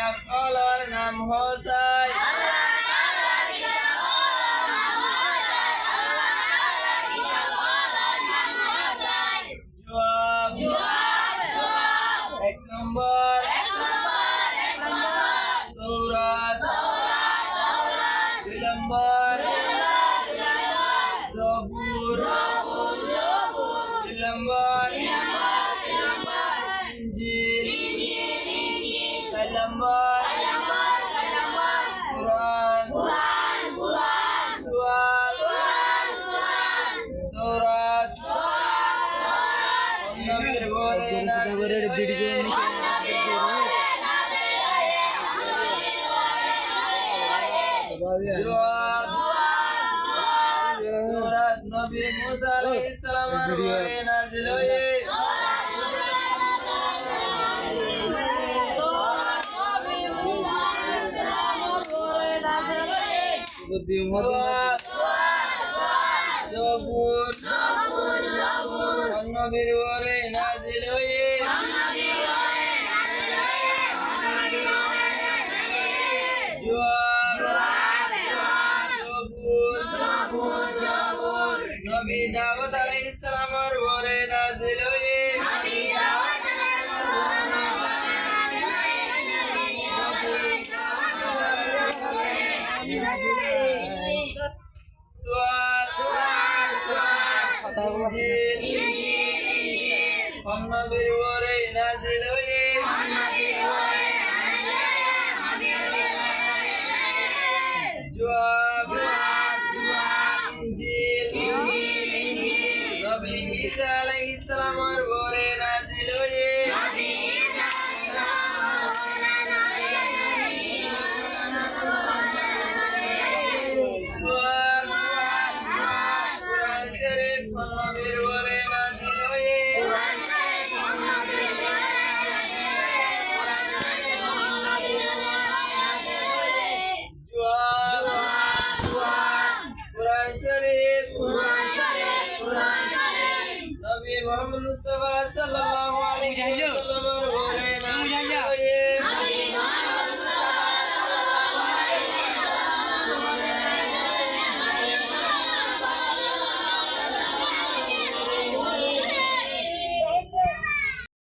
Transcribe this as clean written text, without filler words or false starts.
তাআলার নাম হোসাই জবাব এক নম্বর তৌরাত দুই নম্বর জবুর তিন নম্বর ইনজিল চার নম্বর কুরআন সুয়াল তৌরাত নবীর বলে নাজিল হয়ে জবাব তৌরাত নবী মুসা আলাইহিস সালামের বলে নাজিল হয়ে জবুর নবীর